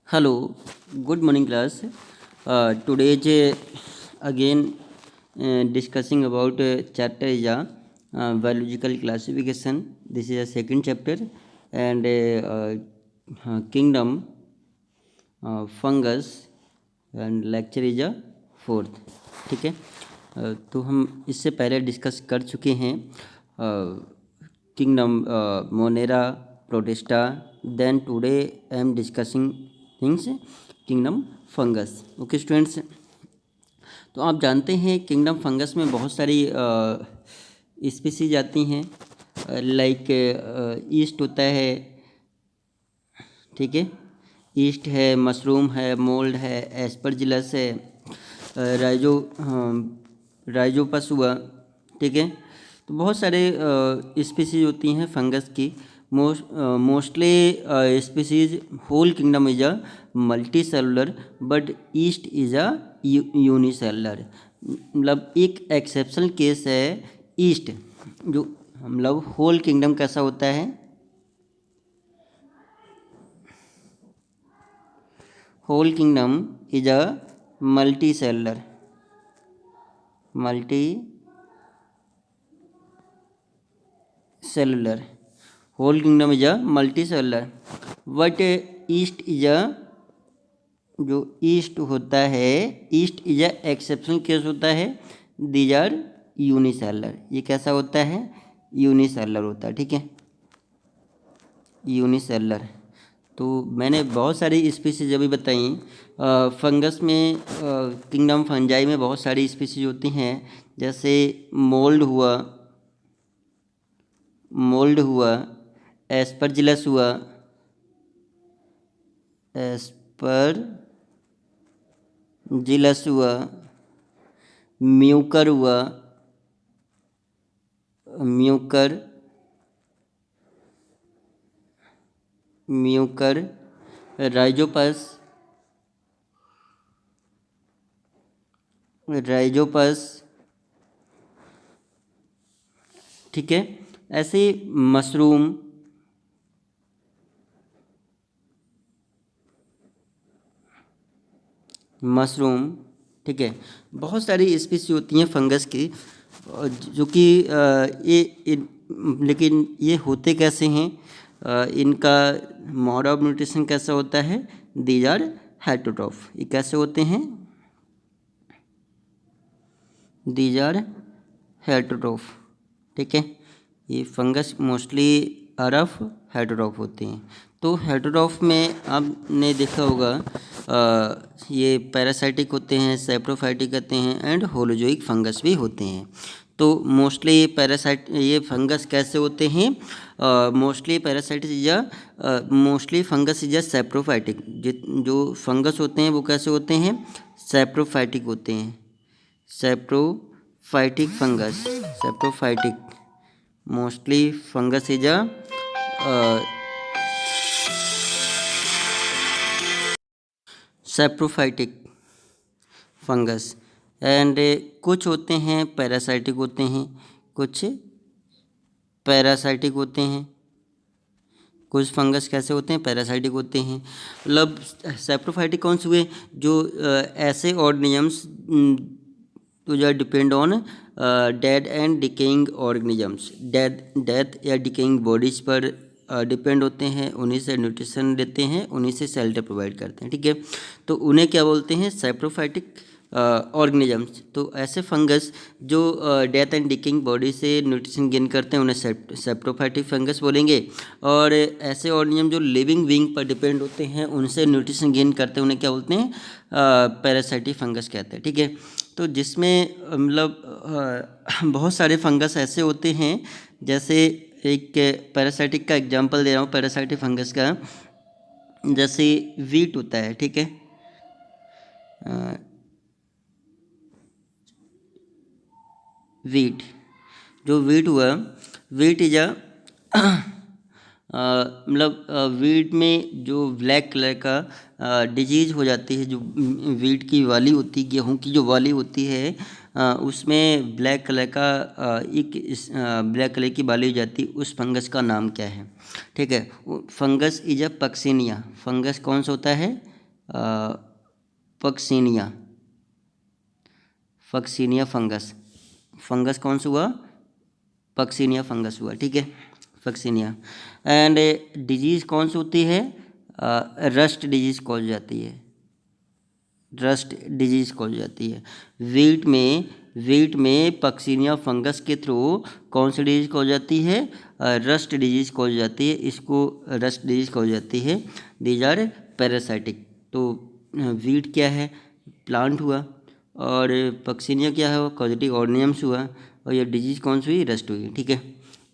Hello, good morning class. Today again discussing about chapter is biological classification. This is a second chapter and kingdom fungus and lecture is a fourth. ठीक है। तो हम इससे पहले discuss कर चुके हैं kingdom Monera protista. Then today I am discussing things kingdom fungus. Okay students, तो आप जानते हैं किंगडम फंगस में बहुत सारी स्पीसीज आती हैं। लाइक ईस्ट होता है, ठीक है, ईस्ट है, मशरूम है, मोल्ड है, एस्परजिलस है, राइजोपस हुआ, ठीक है। तो बहुत सारे स्पीसीज होती हैं फंगस की। Mostly species whole kingdom is a multi cellular but yeast is a unicellular. मतलब एक एक्सेप्शनल केस है ईस्ट, जो मतलब होल किंगडम कैसा होता है, whole kingdom is a multi cellular, whole kingdom is a multi cellular but yeast is a, जो yeast होता है, yeast is a exceptional case होता है। These are unicellular. ये कैसा होता है, यूनिसेलुलर होता है, ठीक है, यूनिसेलुलर। तो मैंने बहुत सारी स्पीसीज अभी बताई। फंगस में किंगडम फंजाई में बहुत सारी स्पीसीज होती हैं, जैसे मोल्ड हुआ, एस्परजिलस हुआ, म्यूकर हुआ, राइजोपस, ठीक है। ऐसे मशरूम, ठीक है। बहुत सारी स्पीसी होती हैं फंगस की, जो कि लेकिन ये होते कैसे हैं, इनका मोड ऑफ न्यूट्रिशन कैसा होता है, दीज आर हेटेरोट्रॉफ। ये कैसे होते हैं, दीज आर हेटेरोट्रॉफ, ठीक है। ये फंगस मोस्टली अरफ हेटेरोट्रॉफ होते हैं। तो हेटेरोट्रॉफ में आपने देखा होगा ये पैरासाइटिक होते हैं, सैप्रोफाइटिक होते हैं एंड होलोजोइक फंगस भी होते हैं। तो मोस्टली ये फंगस कैसे होते हैं, mostly parasitic mostly fungus is saprophytic. जो फंगस होते हैं वो कैसे होते हैं, सैप्रोफाइटिक होते हैं, saprophytic fungus, mostly fungus is saprophytic fungus and कुछ होते हैं पैरासाइटिक होते हैं, कुछ फंगस कैसे होते हैं, पैरासाइटिक होते हैं। मतलब सैप्रोफाइटिक कौन से हुए, जो ऐसे ऑर्गेनिजम्स तो जो depend on dead and decaying organisms, death या डिकेइंग बॉडीज पर डिपेंड होते हैं, उन्हीं से न्यूट्रिशन लेते हैं, उन्हीं से शेल्टर प्रोवाइड करते हैं, ठीक है। तो उन्हें क्या बोलते हैं, सैप्रोफाइटिक ऑर्गेनिजम्स। तो ऐसे फंगस जो डेथ एंड डिकिंग बॉडी से न्यूट्रिशन गेन करते हैं उन्हें सैप्रोफाइटिक फंगस बोलेंगे। और ऐसे ऑर्गेनिज्म जो लिविंग बीइंग पर डिपेंड होते हैं, उनसे न्यूट्रिशन गेन करते हैं, उन्हें क्या बोलते हैं, पैरासाइटिक फंगस कहते हैं, ठीक है। तो जिसमें मतलब बहुत सारे फंगस ऐसे होते हैं, जैसे एक पैरासाइटिक का एग्जांपल दे रहा हूँ, पैरासाइटिक फंगस का, जैसे वीट होता है, ठीक है, वीट, जो वीट हुआ, वीट इज मतलब वीट में जो ब्लैक कलर का डिजीज हो जाती है, जो वीट की वाली होती है, गेहूं की जो वाली होती है, उसमें ब्लैक कलर का ब्लैक कलर की बाली हो जाती है, उस फंगस का नाम क्या है, ठीक है। Fungus is a Puccinia. Fungus कौन सा होता है, पक्सीनिया, पक्सीनिया फंगस, फंगस कौन सा हुआ? पक्सीनिया फंगस हुआ, ठीक है, पक्सीनिया। एंड डिजीज़ कौन सी होती है? रस्ट डिजीज़ कॉज जाती है, रस्ट डिजीज़ कॉज जाती है। वीट में पक्सीनिया फंगस के थ्रू कौन सी डिजीज़ कॉज जाती है? रस्ट डिजीज़ कॉज जाती है, इसको रस्ट डिजीज़ कॉज जाती है। These are parasitic. तो वीट क्या है? प्लांट हुआ, और पक्सीनिया क्या है? वो कॉजेटिक ऑर्गेनिजम्स हुआ, और ये डिजीज़ कौन सी हुई? रस्ट हुई, ठीक है।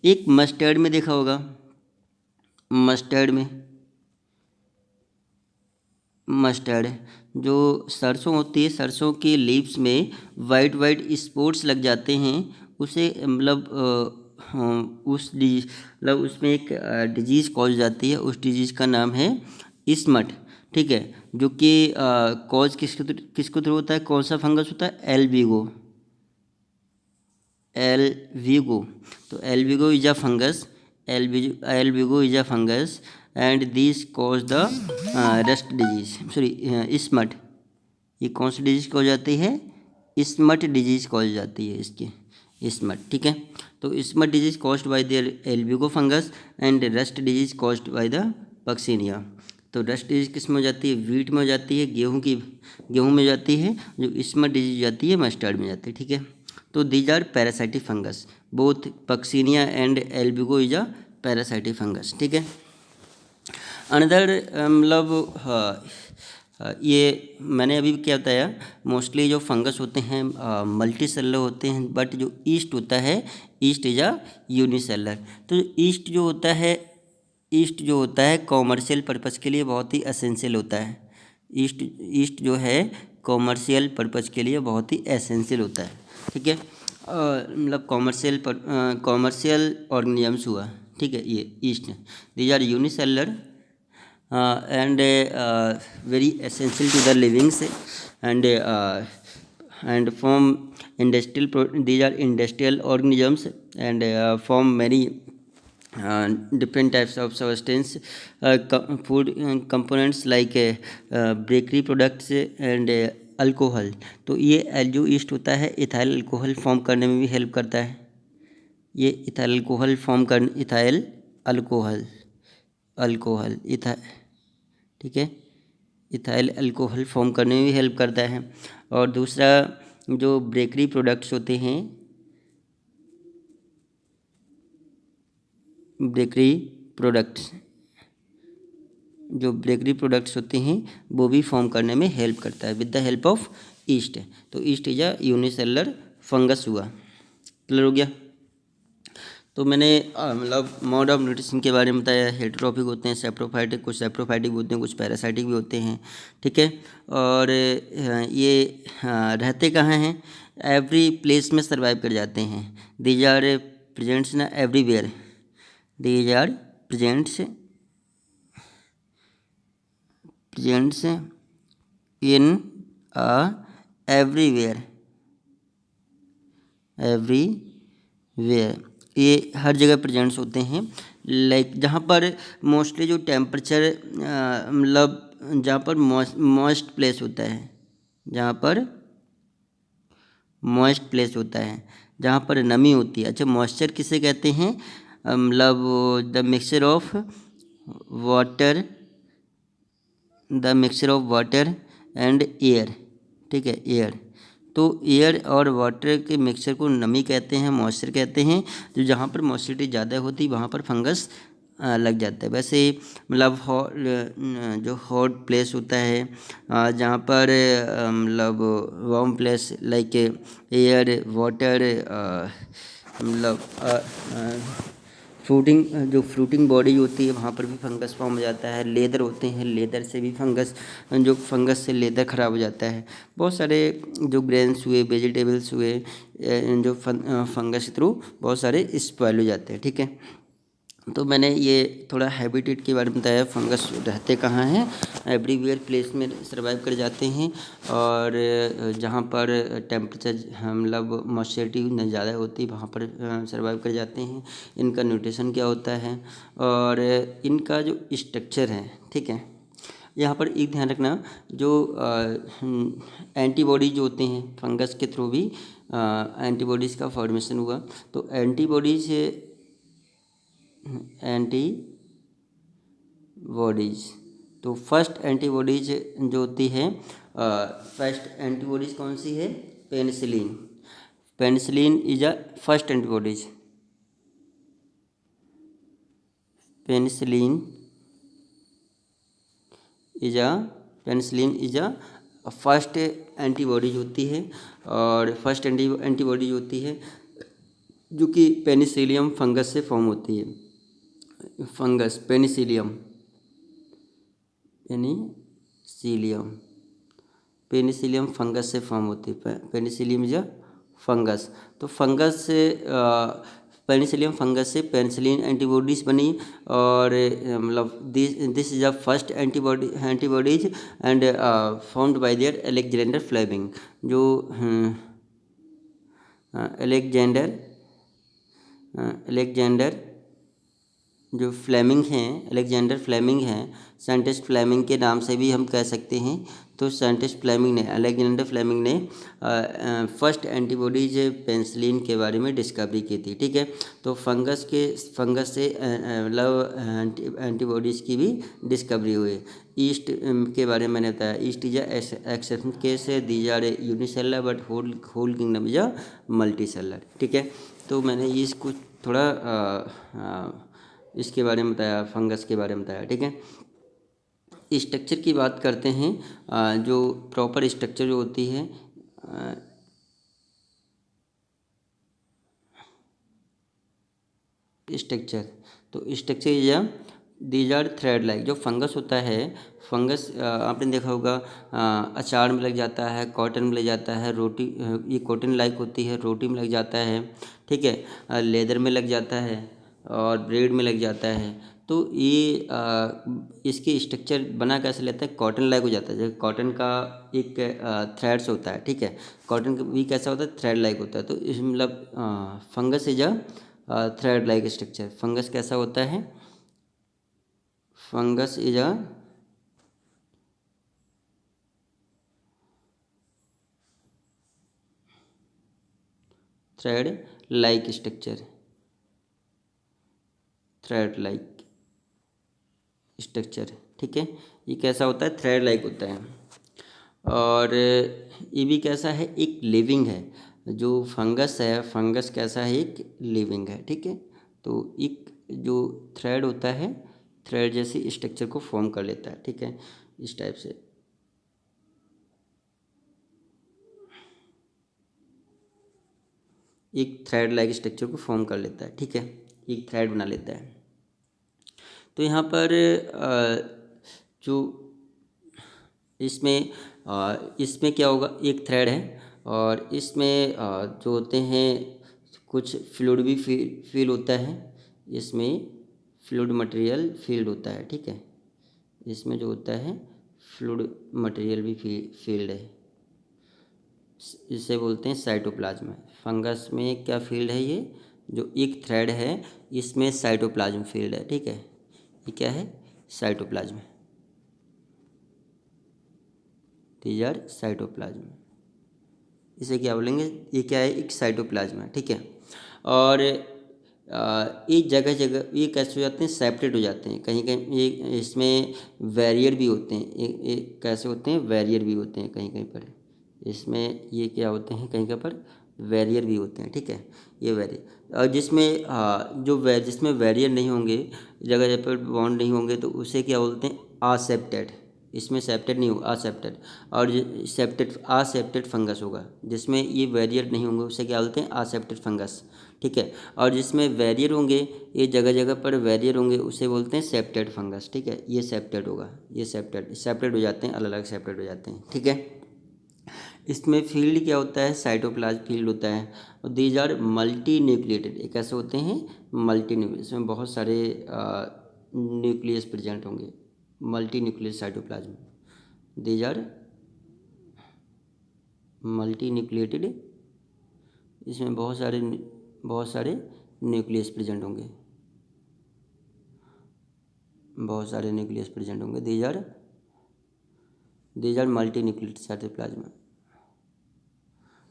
एक मस्टर्ड में देखा होगा, मस्टर्ड जो सरसों होती है, सरसों के लीव्स में वाइट वाइट स्पॉट्स लग जाते हैं, उसे मतलब उस डिजीज मतलब उसमें एक डिजीज़ कॉज जाती है, उस डिजीज़ का नाम है स्मट, ठीक है। जो कि कॉज किसको थ्रू होता है? कौन सा फंगस होता है? Albugo, albugo. तो albugo is a fungus, albugo is a fungus and this cause the rust disease, sorry smut. ये कौन सी डिजीज कॉज जाती है? स्मट डिजीज कॉज जाती है इसकी, स्मट, ठीक है। तो smut disease caused by the albugo fungus and rust disease caused by the puccinia. तो रस्ट डिजीज किस में हो जाती है? वीट में हो जाती है, गेहूँ में जाती है। जो स्मट डिजीज जाती है मस्टर्ड में जाती है, ठीक है। तो these are parasitic fungus, both Puccinia and Albugo is a parasitic fungus, ठीक है। अनदर मतलब ये मैंने अभी क्या बताया, मोस्टली जो फंगस होते हैं मल्टी सेलर होते हैं, बट जो ईस्ट होता है, ईस्ट इज अ यूनिसेलर। तो ईस्ट जो होता है कॉमर्शियल पर्पज़ के लिए बहुत ही एसेंशियल होता है। ईस्ट जो है कॉमर्शियल पर्पज़ के लिए बहुत ही एसेंशियल होता है, ठीक है। मतलब कॉमर्शियल ऑर्गेनिजम्स हुआ, ठीक है, ये yeast. These are unicellular and very essential to the livings, and form these are industrial organisms, and form many different types of substance, food components like bakery products and alcohol. तो ये जो yeast होता है ethyl alcohol form करने में भी help करता है। ये ethyl alcohol ethyl alcohol alcohol इथा ठीक है, इथाइल अल्कोहल फॉर्म करने में भी हेल्प करता है। और दूसरा जो बेकरी प्रोडक्ट्स होते हैं, बेकरी प्रोडक्ट्स होते हैं वो भी फॉर्म करने में हेल्प करता है with the help of yeast. तो yeast is a unicellular fungus हुआ, क्लियर हो गया। तो मैंने मतलब मोड ऑफ न्यूट्रिशन के बारे में बताया। हेटेरोट्रॉफिक होते हैं, सेप्रोफाइटिक, कुछ सेप्रोफाइटिक होते हैं, कुछ पैरासाइटिक भी होते हैं, ठीक है। और ये रहते कहाँ हैं? एवरी प्लेस में सर्वाइव कर जाते हैं। दीज आर प्रेजेंट्स ना everywhere, these are presents in everywhere, ये हर जगह प्रेजेंट्स होते हैं। लाइक जहाँ पर मोस्टली जो टेम्परेचर मतलब जहाँ पर मॉइस्ट प्लेस होता है, जहाँ पर नमी होती है। अच्छा, मॉइस्चर किसे कहते हैं? मतलब the mixture of water and air, ठीक है, एयर। तो एयर और वाटर के मिक्सचर को नमी कहते हैं, मॉइस्चर कहते हैं। तो जहाँ पर मॉइस्चरिटी ज़्यादा होती है वहाँ पर फंगस लग जाता है। वैसे मतलब जो हॉट प्लेस होता है, जहाँ पर मतलब warm place like air water, मतलब फ्रूटिंग बॉडी होती है वहाँ पर भी फंगस फॉर्म हो जाता है। लेदर होते हैं, लेदर से भी फंगस से लेदर ख़राब हो जाता है। बहुत सारे जो ग्रेन्स हुए, वेजिटेबल्स हुए, जो फंगस के थ्रू बहुत सारे स्पॉइल हो जाते हैं, ठीक है। तो मैंने ये थोड़ा हैबिटेट के बारे में बताया। फंगस रहते कहाँ हैं? एवरीवेयर प्लेस में सर्वाइव कर जाते हैं, और जहाँ पर टेम्परेचर मतलब मॉइस्चरिटी न ज़्यादा होती वहाँ पर सर्वाइव कर जाते हैं। इनका न्यूट्रिशन क्या होता है और इनका जो स्ट्रक्चर है, ठीक है। यहाँ पर एक ध्यान रखना, जो एंटीबॉडी जो होते हैं फंगस के थ्रू भी एंटीबॉडीज़ का फॉर्मेशन हुआ। तो एंटीबॉडीज़ तो फर्स्ट एंटीबॉडीज जो होती है, फर्स्ट एंटीबॉडीज़ कौन सी है? Penicillin. Penicillin is a first antibodies. Penicillin is a first antibody होती है, और फर्स्ट एंटीबॉडी होती है जो कि पेनिसिलियम फंगस से फॉर्म होती है। फंगस पेनिसिलियम पेनिसिलियम फंगस से फॉर्म होती है। Penicillium is a fungus. तो फंगस से पेनिसिलियम फंगस से पेनिसिलिन एंटीबॉडीज़ बनी, और मतलब this is a first antibodies and formed by there Alexander Fleming. जो अलेक्जेंडर जो फ्लेमिंग हैं, अलेक्जेंडर फ्लेमिंग हैं, साइंटिस्ट फ्लेमिंग के नाम से भी हम कह सकते हैं। तो साइंटिस्ट फ्लेमिंग ने, अलेक्जेंडर फ्लेमिंग ने फर्स्ट एंटीबॉडीज पेनिसिलिन के बारे में डिस्कवरी की थी। ठीक है, तो फंगस से मतलब एंटीबॉडीज़ की भी डिस्कवरी हुई। ईस्ट के बारे में मैंने बताया, yeast is exception case, these are unicellular but whole kingdom is a multi cellular. ठीक है, तो मैंने इसको थोड़ा इसके बारे में बताया, फंगस के बारे में बताया। ठीक है, स्ट्रक्चर की बात करते हैं। जो प्रॉपर स्ट्रक्चर जो होती है, स्ट्रक्चर तो structure is these are thread like. जो फंगस होता है, फंगस आपने देखा होगा अचार में लग जाता है, कॉटन में लग जाता है, रोटी ये कॉटन लाइक होती है, रोटी में लग जाता है। ठीक है, लेदर में लग जाता है और ब्रेड में लग जाता है। तो ये इसके स्ट्रक्चर बना कैसे लेता है? कॉटन लाइक हो जाता है। जैसे कॉटन का एक थ्रेड्स होता है। ठीक है, कॉटन का भी कैसा होता है? थ्रेड लाइक होता है। तो इस मतलब fungus is thread like structure. Fungus कैसा होता है? Fungus is a thread like structure. Thread like structure. ठीक है, ये कैसा होता है? थ्रेड लाइक होता है। और ये भी कैसा है? एक लिविंग है। जो फंगस है, फंगस कैसा है? एक लिविंग है। ठीक है, तो एक जो थ्रेड होता है, थ्रेड जैसी स्ट्रक्चर को फॉर्म कर लेता है। ठीक है, इस टाइप से एक थ्रेड लाइक स्ट्रक्चर को फॉर्म कर लेता है। ठीक है, एक थ्रेड बना लेता है। तो यहाँ पर जो इसमें क्या होगा? एक थ्रेड है, और इसमें जो होते हैं कुछ फ्लूइड भी फील होता है। इसमें फ्लूइड मटेरियल फील्ड होता है। ठीक है, इसमें जो होता है फ्लूइड मटेरियल भी फील्ड है। इसे बोलते हैं साइटोप्लाज्म। फंगस में क्या फील्ड है? ये जो एक थ्रेड है, इसमें साइटोप्लाज्म फील्ड है। ठीक है, ये क्या है? साइटोप्लाज्म। These are cytoplasm. इसे क्या बोलेंगे? ये क्या है? एक साइटोप्लाज्म है। ठीक है, और ये जगह जगह ये कैसे हो जाते हैं? सेपरेट हो जाते हैं। कहीं कहीं ये इसमें वैरियर भी होते हैं। कैसे होते हैं? वैरियर भी होते हैं कहीं कहीं पर। इसमें ये क्या होते हैं? कहीं कहीं पर वैरियर भी होते हैं। ठीक है, ये वैरियर, और जिसमें वैरियर नहीं होंगे, जगह जगह पर बॉन्ड नहीं होंगे, तो उसे क्या बोलते हैं? आसेप्टेड। इसमें सेप्टेड नहीं होगा, आसेप्टेड। और सेप्टेड आसेप्टेड फंगस होगा। जिसमें ये वैरियर नहीं होंगे उसे क्या बोलते हैं? आसेप्टेड फंगस। ठीक है, और जिसमें वैरियर होंगे, ये जगह जगह पर वैरियर होंगे, उसे बोलते हैं सेप्टेड फंगस। ठीक है, ये सेप्टेड होगा, ये सेपरेट हो जाते हैं, अलग अलग सेपरेट हो जाते हैं। ठीक है, इसमें फील्ड क्या होता है? साइटोप्लाज्म फील्ड होता है। और दीज आर मल्टी न्यूक्लिएटेड। ये कैसे होते हैं? Multi nucleus. इसमें बहुत सारे न्यूक्लियस प्रेजेंट होंगे। Multi nucleus cytoplasm. These are multi nucleated. इसमें बहुत सारे न्यूक्लियस प्रेजेंट होंगे। बहुत सारे न्यूक्लियस प्रेजेंट होंगे। These are these are multi nucleated cytoplasm,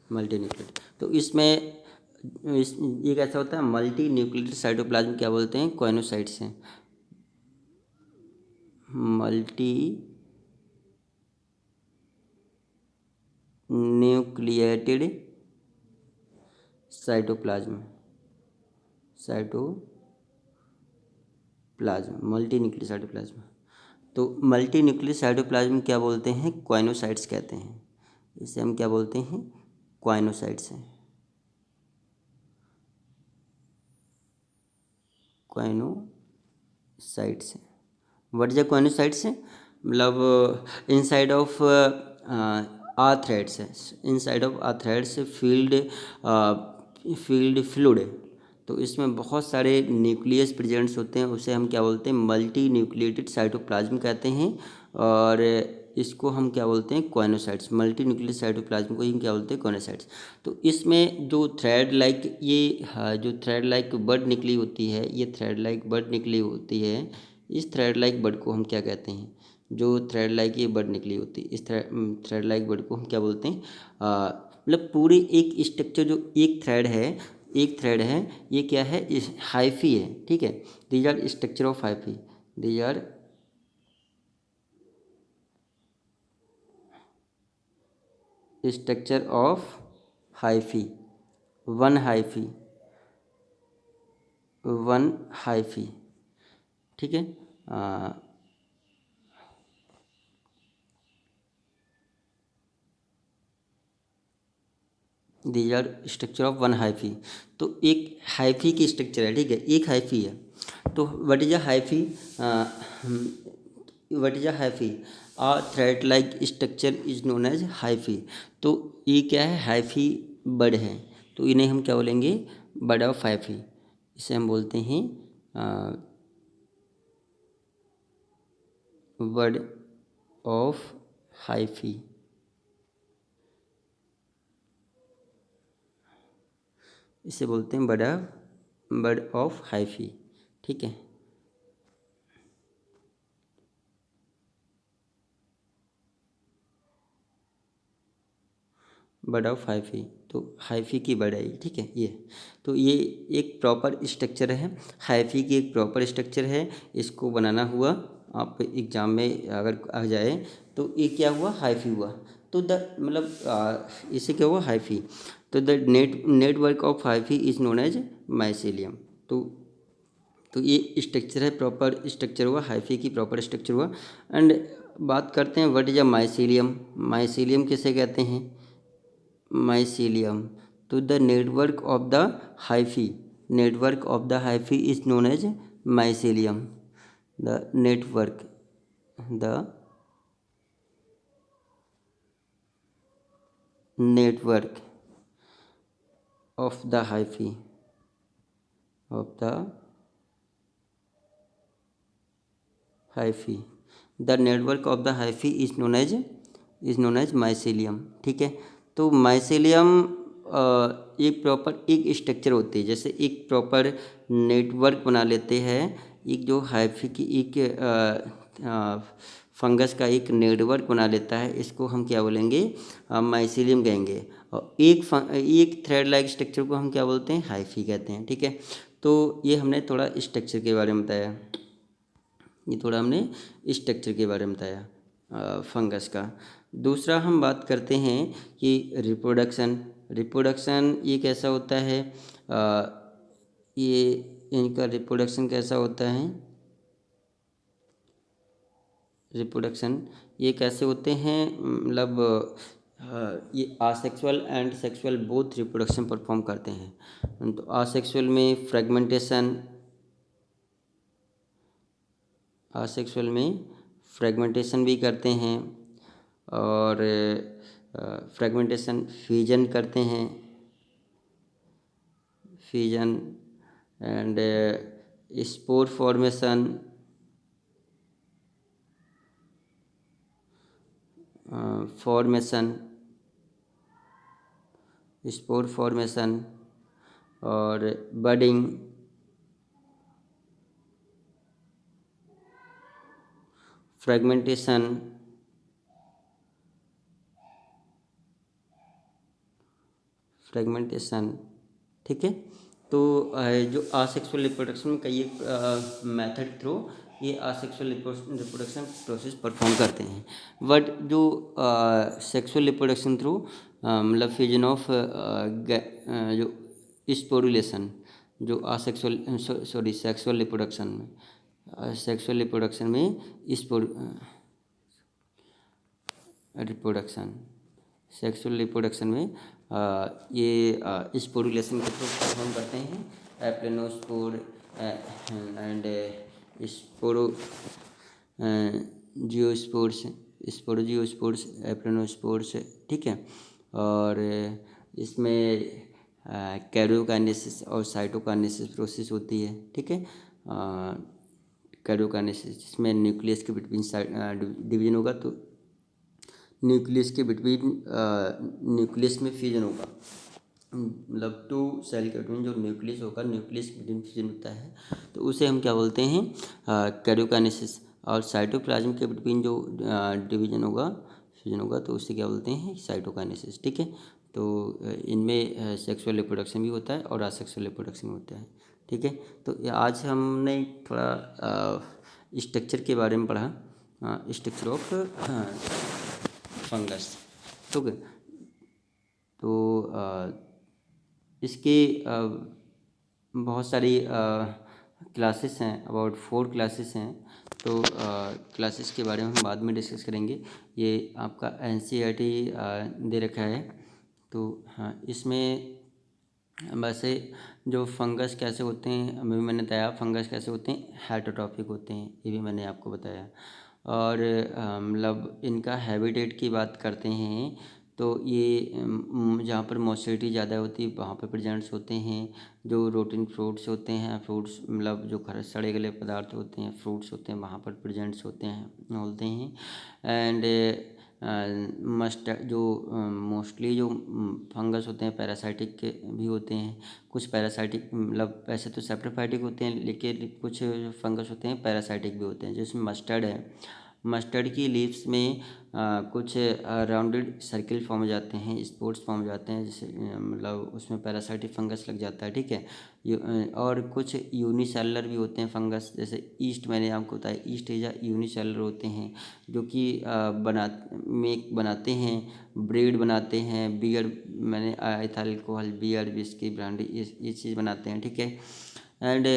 multi nucleated. तो इसमें ये कैसा होता है, मल्टी न्यूक्लियेटेड साइटोप्लाज्म क्या बोलते हैं, कॉइनोसाइट्स हैं। Multi nucleated cytoplasm, multi nucleus cytoplasm. तो मल्टी न्यूक्लियस साइटोप्लाज्म क्या बोलते हैं, क्वाइनोसाइट्स कहते हैं। इसे हम क्या बोलते हैं, क्वाइनोसाइट्स हैं, क्वाइनोसाइट्स हैं। व्हाट इज अ क्वाइनोसाइट्स है, मतलब इनसाइड ऑफ आ थ्रेड्स है, inside of a threads filled fluid. तो इसमें बहुत सारे न्यूक्लियस प्रेजेंट्स होते हैं, उसे हम क्या बोलते हैं, मल्टी न्यूक्लिएटेड साइटोप्लाज्म कहते हैं। और इसको हम क्या बोलते हैं, क्वाइनोसाइट्स। मल्टी न्यूक्लियस साइटोप्लाज्म को ही हम क्या बोलते हैं, क्वाइनोसाइट्स। तो इसमें जो थ्रेड लाइक जो थ्रेड लाइक बड निकली होती है, ये थ्रेड लाइक बड निकली होती है, इस थ्रेड लाइक बड को हम क्या कहते हैं, जो थ्रेड लाइक ये बड निकली होती है, इस थ्रेड लाइक बड को हम क्या बोलते हैं, मतलब पूरी एक स्ट्रक्चर जो एक थ्रेड है, ये क्या है, इस हाइफी है, ठीक है। These are structure of hyphae, these are structure of hyphae, one hyphae, one hyphae, ठीक है। These are structure of one hyphae. तो एक हाइफी की स्ट्रक्चर है, ठीक है, एक हाइफी है। तो what is a hyphae, what is a hyphae, a thread like structure is known as hyphae. तो ये क्या है, हाइफी बड है, तो इन्हें हम क्या बोलेंगे, बड ऑफ हाइफी। इसे हम बोलते हैं बड ऑफ हाइफी, इसे बोलते हैं बड ऑफ हाइफी, ठीक है। बड ऑफ हाइफी, तो हाइफी की बड है ये, ठीक है ये। तो ये एक प्रॉपर स्ट्रक्चर है, हाइफी की एक प्रॉपर स्ट्रक्चर है। इसको बनाना हुआ आप एग्जाम में अगर आ जाए तो ये क्या हुआ, हाइफी हुआ। तो द मतलब इसे क्या हुआ, हाइफी। तो the network of hyphae is known as mycelium. तो ये स्ट्रक्चर है, प्रॉपर स्ट्रक्चर हुआ, हाइफी की प्रॉपर स्ट्रक्चर हुआ। एंड बात करते हैं what is a mycelium. Mycelium किसे कहते हैं, mycelium। तो the network of the hyphae, network of the hyphae is known as mycelium। The network, the network of the hyphae, of the hyphae, the network of the hyphae is known as mycelium, ठीक है। तो mycelium एक proper एक structure होती है, जैसे एक proper network बना लेते हैं, एक जो हाइफी की एक फंगस का एक नेटवर्क बना लेता है, इसको हम क्या बोलेंगे, माइसेलियम कहेंगे। और एक थ्रेड लाइक स्ट्रक्चर को हम क्या बोलते हैं, हाइफी कहते हैं, ठीक है। तो ये हमने थोड़ा स्ट्रक्चर के बारे में बताया, ये थोड़ा हमने स्ट्रक्चर के बारे में बताया फंगस का। दूसरा हम बात करते हैं कि रिप्रोडक्शन। रिप्रोडक्शन ये कैसा होता है, ये इनका रिप्रोडक्शन कैसा होता है, रिप्रोडक्शन ये कैसे होते हैं, मतलब ये asexual and sexual both reproduction perform करते हैं। तो आसेक्सुअल में फ्रेगमेंटेशन भी करते हैं, और फ्रेगमेंटेशन फ्यूजन करते हैं, fusion and spore formation, spore formation और बडिंग, फ्रेगमेंटेशन फ्रेगमेंटेशन, ठीक है। तो जो आसेक्सुअल रिप्रोडक्शन में कई एक मेथड थ्रू ये आसेक्सुअल रिप्रोडक्शन प्रोसेस परफॉर्म करते हैं, बट जो सेक्सुअल रिप्रोडक्शन थ्रू मतलब फिजन ऑफ जो स्पोरुलेशन, जो आसेक्सुअल सॉरी सेक्सुअल रिप्रोडक्शन में रिप्रोडक्शन सेक्सुअल रिप्रोडक्शन में ये स्पोरुलेशन के थ्रू परफॉर्म करते हैं। एप्लेनोस्पोर एंड स्पोरो जियोस्पोर्स, स्पोरोजियोस्पोर्स, एप्लेनोस्पोर्स, ठीक है। और इसमें कैरियोकाइनेसिस और साइटोकाइनेसिस प्रोसेस होती है, ठीक है। कैरियोकाइनेसिस जिसमें न्यूक्लियस के बिटवीन डिवीजन होगा, तो न्यूक्लियस के बिटवीन न्यूक्लियस में फ्यूजन होगा, मतलब टू सेल के बिटवीन जो न्यूक्लियस होगा, न्यूक्लियस बिटवीन फ्यूजन होता है, तो उसे हम क्या बोलते हैं, कैरियोकाइनेसिस। और साइटोप्लाज्म के बिटवीन जो डिवीजन होगा, फ्यूजन होगा, तो उसे क्या बोलते हैं, साइटोकाइनेसिस, ठीक है। तो इनमें सेक्सुअल रिप्रोडक्शन भी होता है और असेक्सुअल रिप्रोडक्शन भी होता है, ठीक है। तो आज हमने थोड़ा स्ट्रक्चर के बारे में पढ़ा, स्ट्रक्चर ऑफ फंगस, ठीक है। तो इसके बहुत सारी क्लासेस हैं, अबाउट 4 क्लासेस हैं। तो क्लासेस के बारे में हम बाद में डिस्कस करेंगे। ये आपका NCERT दे रखा है। तो हाँ, इसमें वैसे जो फंगस कैसे होते हैं, अभी मैंने बताया फंगस कैसे होते हैं, हेटरोट्रॉपिक होते हैं, ये भी मैंने आपको बताया। और मतलब इनका हैबिटेट की बात करते हैं, तो ये जहाँ पर मॉइस्चरिटी ज़्यादा होती है वहाँ पर प्रेजेंट्स होते हैं। जो रोटिन फ्रूट्स होते हैं, फ्रूट्स मतलब जो सड़े गले पदार्थ होते हैं, फ्रूट्स होते हैं, वहाँ पर प्रेजेंट्स होते हैं। एंड जो मोस्टली जो फंगस होते हैं पैरासाइटिक के भी होते हैं। कुछ पैरासाइटिक मतलब वैसे तो सेप्रोफाइटिक होते हैं, लेकिन कुछ फंगस होते हैं पैरासाइटिक भी होते हैं। जिसमें मस्टर्ड है, मस्टर्ड की लीव्स में कुछ राउंडेड सर्किल फॉर्म हो जाते हैं, स्पोर्ट्स फॉर्म हो जाते हैं, जैसे मतलब उसमें पैरासाइटिक फंगस लग जाता है, ठीक है। और कुछ यूनिसेलुलर भी होते हैं फंगस, जैसे ईस्ट, मैंने आपको बताया ईस्ट या यूनिसेलुलर होते हैं, जो कि बनाते हैं, ब्रेड बनाते हैं, बियर, मैंने ethyl alcohol, beer, whisky, brandy, ये चीज़ बनाते हैं, ठीक है। एंड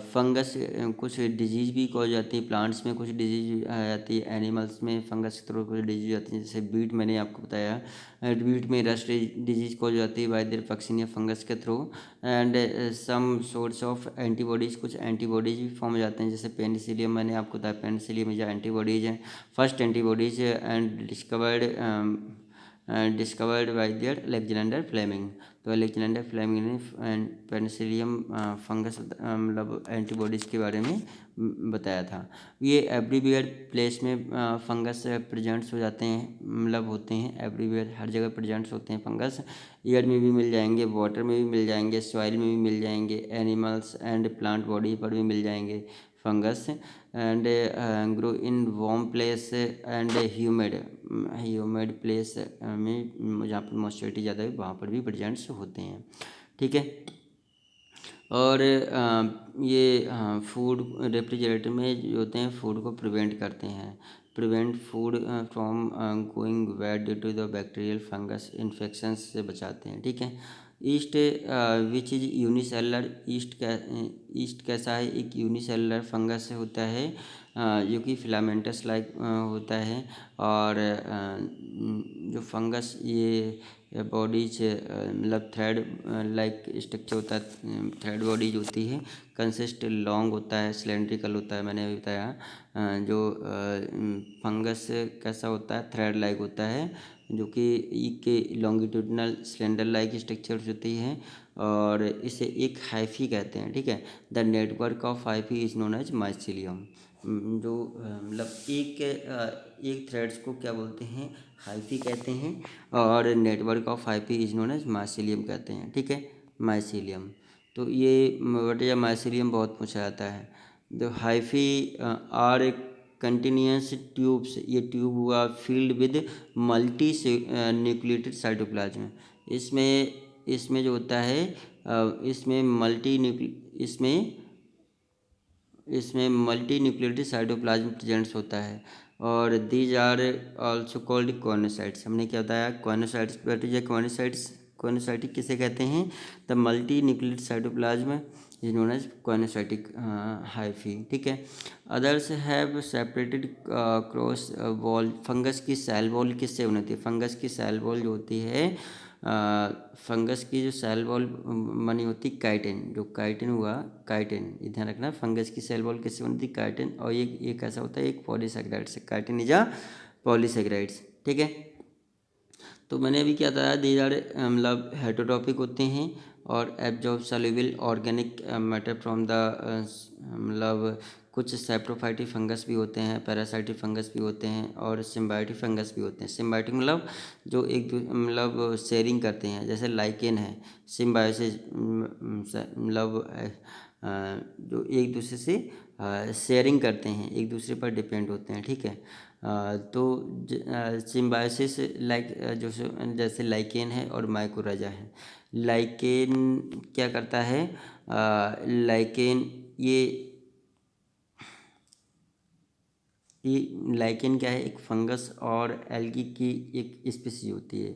फंगस कुछ डिजीज़ भी कॉज जाती है, प्लांट्स में कुछ डिजीज आ जाती है, एनिमल्स में फंगस के थ्रू कुछ डिजीज आती है, जैसे बीट मैंने आपको बताया, बीट में रस्ट डिजीज कॉज जाती है बाय देयर पक्सिनिया फंगस के थ्रू। And some source of antibodies, कुछ एंटीबॉडीज़ भी फॉर्म हो जाते हैं, जैसे पेनिसिलियम, मैंने आपको बताया पेनिसिलियम जो एंटीबॉडीज़ हैं, first antibodies and discovered by there Alexander Fleming. तो अलेक्जेंडर फ्लेमिंग ने पेनिसिलियम फंगस मतलब एंटीबॉडीज़ के बारे में बताया था। ये एवरीवेयर प्लेस में फंगस प्रेजेंट्स हो जाते हैं, मतलब होते हैं एवरीवेयर, हर जगह प्रेजेंट्स होते हैं फंगस। एयर में भी मिल जाएंगे, वाटर में भी मिल जाएंगे, सॉइल में भी मिल जाएंगे, एनिमल्स एंड प्लांट बॉडी पर भी मिल जाएंगे fungus. And grow in warm place and humid place में, जहाँ पर मॉइस्चरिटी ज़्यादा है वहाँ पर भी प्रेजेंट्स होते हैं, ठीक है। और ये फूड रेफ्रिजरेटर में जो होते हैं फूड को प्रिवेंट करते हैं, prevent food from going bad due to the bacterial fungus infection से बचाते हैं, ठीक है। Yeast which is unicellular, yeast कैसा है, एक यूनिसेलुलर फंगस होता है जो कि फिलामेंटस लाइक होता है। और जो फंगस ये बॉडीज मतलब थ्रेड लाइक स्ट्रक्चर होता है, थ्रेड बॉडीज होती है, कंसिस्ट लॉन्ग होता है, सिलेंड्रिकल होता है, मैंने अभी बताया। जो फंगस कैसा होता है, थ्रेड लाइक होता है, जो कि के लॉन्गिट्यूडनल सिलेंडर लाइक स्ट्रक्चर्स होती है, और इसे एक हाइफी कहते हैं, ठीक है। The network of hyphae is known as mycelium. जो मतलब एक थ्रेड्स को क्या बोलते हैं, हाइफी कहते हैं, और network of hyphae is known as mycelium कहते हैं, ठीक है, माइसीलियम। तो ये वटिया माइसीलियम बहुत पूछा जाता है। The hyphae are continuous tubes, ये ट्यूब हुआ filled with multi nucleated cytoplasm. इसमें इसमें जो होता है इसमें मल्टी न्यूक्लियोटाइड साइटोप्लाज्म प्रेजेंट्स होता है और these are also called coenocytes. हमने क्या बताया, कॉर्नोसाइट्स कॉर्नोसाइटिक किसे कहते हैं, the multi nucleotide cytoplasm is known as coenocytic hyphae. ठीक है। Others have separated cross wall. Fungus की सेल वॉल किससे बनती है, फंगस की सेल वॉल जो होती है फंगस की जो सेल वॉल बनी होती है काइटिन, जो काइटिन हुआ, काइटिन ये ध्यान रखना, फंगस की सेल वॉल किससे बनती है, काइटिन। और ये कैसा होता है, एक polysaccharides, chitin is a polysaccharides. ठीक है। तो मैंने अभी क्या बताया, दीज आर मतलब हेटरोट्रॉपिक होते हैं और absorb soluble organic matter from the मतलब कुछ सैप्रोफाइटिक फंगस भी होते हैं, पैरासाइटिक फंगस भी होते हैं और सिम्बायोटिक फंगस भी होते हैं। सिम्बायोटिक मतलब जो मतलब शेयरिंग करते हैं, जैसे लाइकेन है, सिम्बायोसिस मतलब जो एक दूसरे से शेयरिंग करते हैं, एक दूसरे पर डिपेंड होते हैं। ठीक है। तो सिम्बायोसिस जो जैसे लाइकेन है और माइकोराजा है। लाइकेन क्या करता है, लाइकेन ये लाइकेन क्या है, एक फंगस और एल्गी की एक स्पीसीज होती है,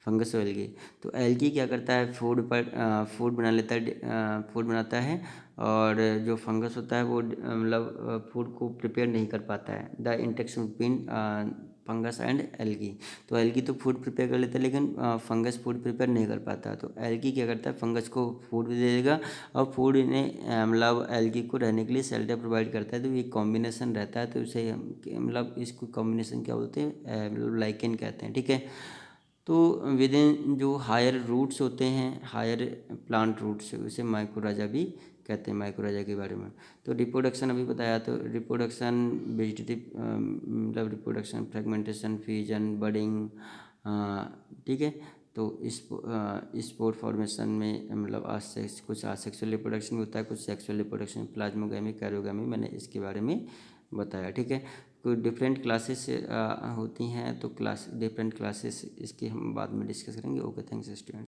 फंगस और एल्गी। तो एल्गी क्या करता है, फूड बना लेता है, फूड बनाता है और जो फंगस होता है वो मतलब फूड को प्रिपेयर नहीं कर पाता है। The interaction between fungus and algae. तो एल्गी तो फूड प्रिपेयर कर लेता है लेकिन फंगस फूड प्रिपेयर नहीं कर पाता। तो एल्गी क्या करता है, फंगस को फूड भी दे देगा और फूड इन्हें मतलब एल्गी को रहने के लिए शेल्टर प्रोवाइड करता है। तो ये कॉम्बिनेशन रहता है, तो इसे हम मतलब इसको कॉम्बिनेशन क्या बोलते हैं, मतलब लाइकेन कहते हैं। ठीक है। तो विद इन जो हायर रूट्स होते हैं, हायर प्लांट रूट्स, उसे माइकोराजा भी कहते हैं, माइकोराजा के बारे में। तो रिप्रोडक्शन अभी बताया, तो रिप्रोडक्शन वेजिटेटिव मतलब रिप्रोडक्शन, फ्रेगमेंटेशन, फ्यूजन, बडिंग। ठीक है। तो स्पोर फॉर्मेशन में मतलब कुछ आसेक्सुअल रिप्रोडक्शन भी होता है, कुछ सेक्सुअल रिप्रोडक्शन, प्लाज्मोगैमी, कैरियोगैमी, मैंने इसके बारे में बताया। ठीक है। कोई डिफरेंट क्लासेस होती हैं, तो डिफरेंट क्लासेस इसकी हम बाद में डिस्कस करेंगे। Okay, thanks student.